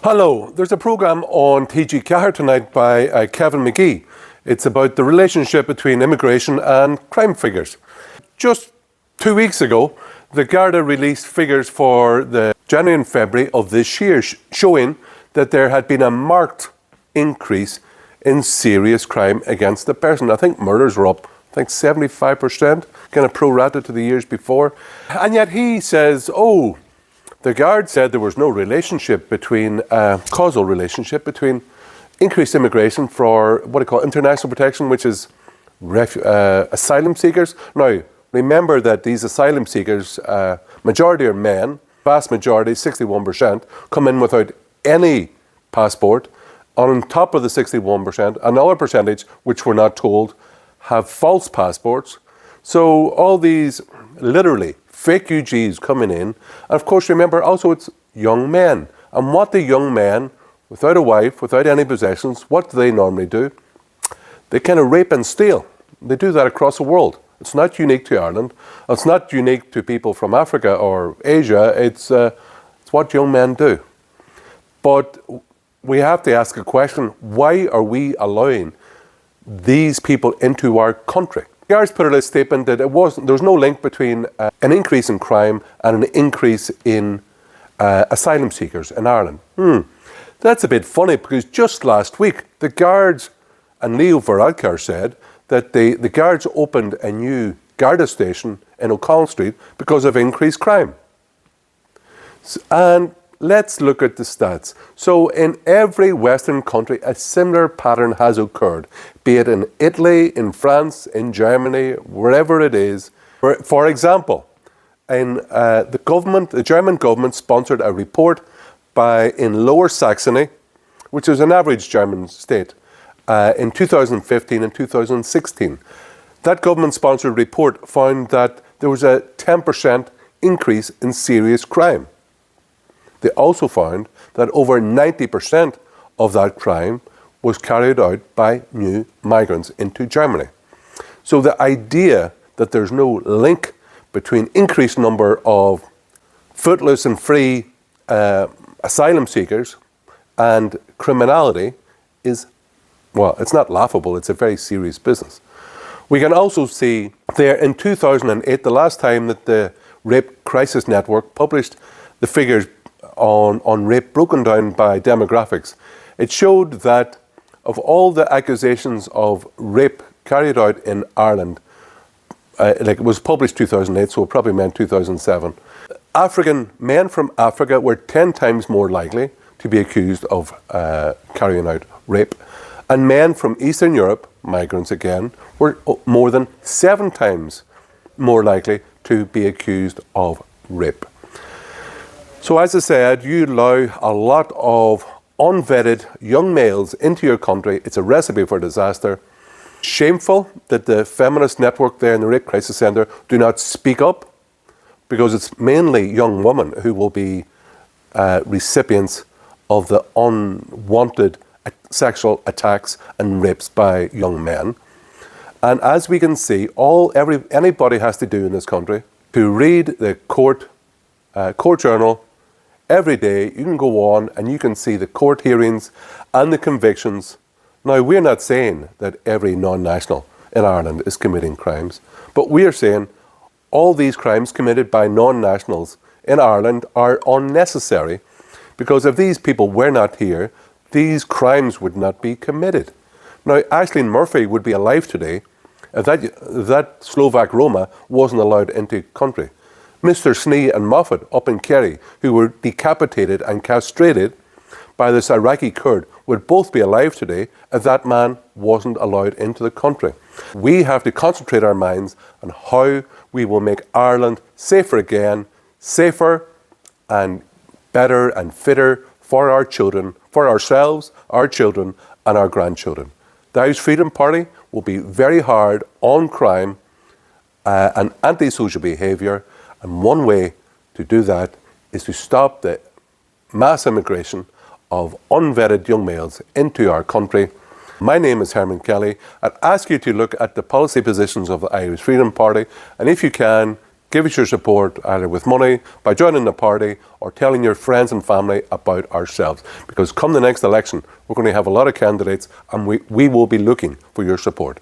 Hello, there's a programme on TG4 tonight by Kevin McGee. It's about the relationship between immigration and crime figures. Just 2 weeks ago, the Garda released figures for the January and February of this year, showing that there had been a marked increase in serious crime against the person. I think murders were up, 75%, kind of pro-rata to the years before. And yet he says, the Guard said there was no relationship between, causal relationship between increased immigration for what they call international protection, which is asylum seekers. Now, remember that these asylum seekers, majority are men, vast majority, 61%, come in without any passport. On top of the 61%, another percentage, which we're not told, have false passports. So all these, literally, fake UGs coming in. And of course, remember, also it's young men. And what the young men, without a wife, without any possessions, what do they normally do? They kind of rape and steal. They do that across the world. It's not unique to Ireland. It's not unique to people from Africa or Asia. It's what young men do. But we have to ask a question, why are we allowing these people into our country? The Guards put out a statement that there was no link between an increase in crime and an increase in asylum seekers in Ireland. That's a bit funny because just last week the Guards and Leo Varadkar said that the Guards opened a new Garda station in O'Connell Street because of increased crime. And let's look at the stats. So in every Western country, a similar pattern has occurred, be it in Italy, in France, in Germany, wherever it is. For example, in the German government sponsored a report in Lower Saxony, which is an average German state, in 2015 and 2016. That government-sponsored report found that there was a 10% increase in serious crime. They also found that over 90% of that crime was carried out by new migrants into Germany. So the idea that there's no link between increased number of footloose and free asylum seekers and criminality is, well, it's not laughable, it's a very serious business. We can also see there in 2008, the last time that the Rape Crisis Network published the figures on rape broken down by demographics, it showed that of all the accusations of rape carried out in Ireland, it was published 2008, so it probably meant 2007, African men from Africa were 10 times more likely to be accused of carrying out rape, and men from Eastern Europe, migrants again, were more than 7 times more likely to be accused of rape. So as I said, you allow a lot of unvetted young males into your country. It's a recipe for disaster. Shameful that the feminist network there in the Rape Crisis Centre do not speak up, because it's mainly young women who will be recipients of the unwanted sexual attacks and rapes by young men. And as we can see, anybody has to do in this country to read the court journal. Every day you can go on and you can see the court hearings and the convictions. Now, we're not saying that every non-national in Ireland is committing crimes, but we are saying all these crimes committed by non-nationals in Ireland are unnecessary, because if these people were not here, these crimes would not be committed. Now, Aisling Murphy would be alive today if that Slovak Roma wasn't allowed into country. Mr. Snee and Moffat up in Kerry, who were decapitated and castrated by this Iraqi Kurd, would both be alive today if that man wasn't allowed into the country. We have to concentrate our minds on how we will make Ireland safer again, safer and better and fitter for our children, for ourselves, our children and our grandchildren. The Irish Freedom Party will be very hard on crime and antisocial behaviour. And one way to do that is to stop the mass immigration of unvetted young males into our country. My name is Hermann Kelly. I'd ask you to look at the policy positions of the Irish Freedom Party, and if you can, Give us your support either with money, by joining the party, or telling your friends and family about ourselves. Because come the next election, we're going to have a lot of candidates and we will be looking for your support.